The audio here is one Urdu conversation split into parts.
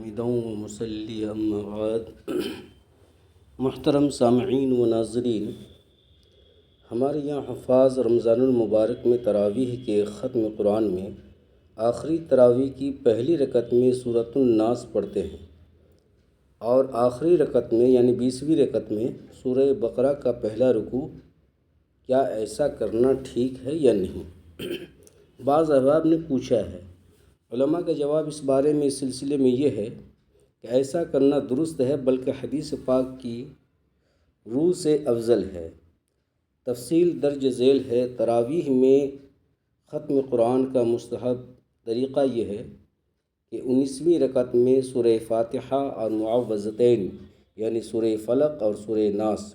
حامدا و مصلی اما بعد۔ محترم سامعین و ناظرین، ہمارے یہاں حفاظ رمضان المبارک میں تراویح کے ختم قرآن میں آخری تراویح کی پہلی رکعت میں سورۃ الناس پڑھتے ہیں اور آخری رکعت میں یعنی 20ویں رکعت میں سورہ بقرہ کا پہلا رکوع۔ کیا ایسا کرنا ٹھیک ہے یا نہیں؟ بعض احباب نے پوچھا ہے۔ علماء کا جواب اس بارے میں اس سلسلے میں یہ ہے کہ ایسا کرنا درست ہے، بلکہ حدیث پاک کی روح سے افضل ہے۔ تفصیل درج ذیل ہے۔ تراویح میں ختم قرآن کا مستحب طریقہ یہ ہے کہ 19ویں رکعت میں سورہ فاتحہ اور معوذتین یعنی سورہ فلق اور سورہ ناس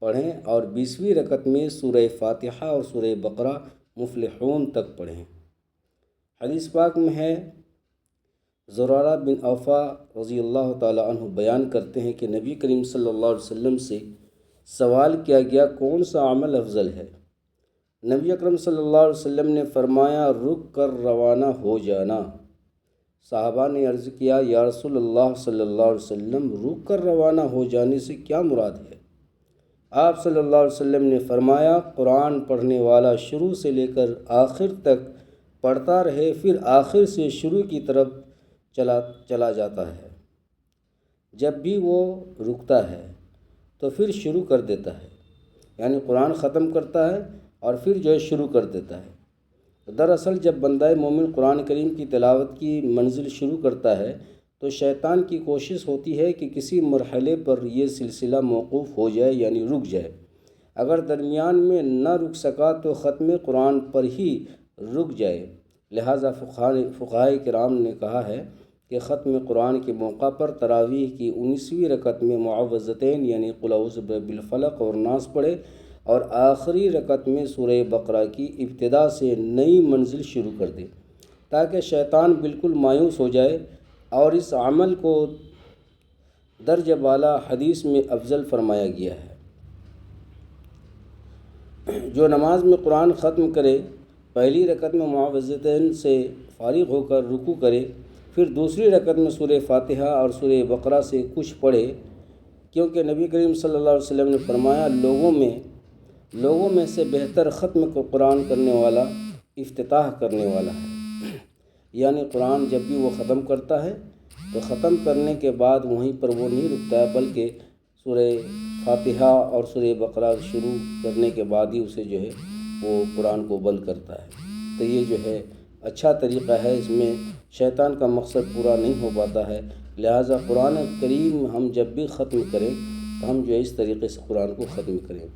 پڑھیں اور 20ویں رکعت میں سورہ فاتحہ اور سورہ بقرہ مفلحون تک پڑھیں۔ حدیث پاک میں ہے، زرارہ بن اوفا رضی اللہ تعالی عنہ بیان کرتے ہیں کہ نبی کریم صلی اللہ علیہ وسلم سے سوال کیا گیا کون سا عمل افضل ہے؟ نبی اکرم صلی اللہ علیہ وسلم نے فرمایا رک کر روانہ ہو جانا۔ صحابہ نے عرض کیا یا رسول اللہ صلی اللہ علیہ وسلم رک کر روانہ ہو جانے سے کیا مراد ہے؟ آپ صلی اللہ علیہ وسلم نے فرمایا قرآن پڑھنے والا شروع سے لے کر آخر تک پڑھتا رہے، پھر آخر سے شروع کی طرف چلا جاتا ہے۔ جب بھی وہ رکتا ہے تو پھر شروع کر دیتا ہے، یعنی قرآن ختم کرتا ہے اور پھر شروع کر دیتا ہے۔ دراصل جب بندہ مومن قرآن کریم کی تلاوت کی منزل شروع کرتا ہے تو شیطان کی کوشش ہوتی ہے کہ کسی مرحلے پر یہ سلسلہ موقوف ہو جائے یعنی رک جائے۔ اگر درمیان میں نہ رک سکا تو ختم قرآن پر ہی رک جائے۔ لہٰذا فقہائے کرام نے کہا ہے کہ ختم قرآن کے موقع پر تراویح کی 19ویں رکعت میں معوذتین یعنی قل اعوذ برب الفلق اور ناس پڑھے اور آخری رکعت میں سورہ بقرہ کی ابتدا سے نئی منزل شروع کر دے تاکہ شیطان بالکل مایوس ہو جائے، اور اس عمل کو درجہ بالا حدیث میں افضل فرمایا گیا ہے۔ جو نماز میں قرآن ختم کرے، پہلی رکعت میں معوذتین سے فارغ ہو کر رکوع کرے، پھر دوسری رکعت میں سورہ فاتحہ اور سورہ بقرہ سے کچھ پڑھے، کیونکہ نبی کریم صلی اللہ علیہ وسلم نے فرمایا لوگوں میں سے بہتر ختم کو قرآن کرنے والا افتتاح کرنے والا ہے۔ یعنی قرآن جب بھی وہ ختم کرتا ہے تو ختم کرنے کے بعد وہیں پر وہ نہیں رکتا ہے، بلکہ سورہ فاتحہ اور سورہ بقرہ شروع کرنے کے بعد ہی اسے وہ قرآن کو بند کرتا ہے۔ تو یہ اچھا طریقہ ہے، اس میں شیطان کا مقصد پورا نہیں ہو پاتا ہے۔ لہٰذا قرآن کریم ہم جب بھی ختم کریں تو ہم اس طریقے سے قرآن کو ختم کریں۔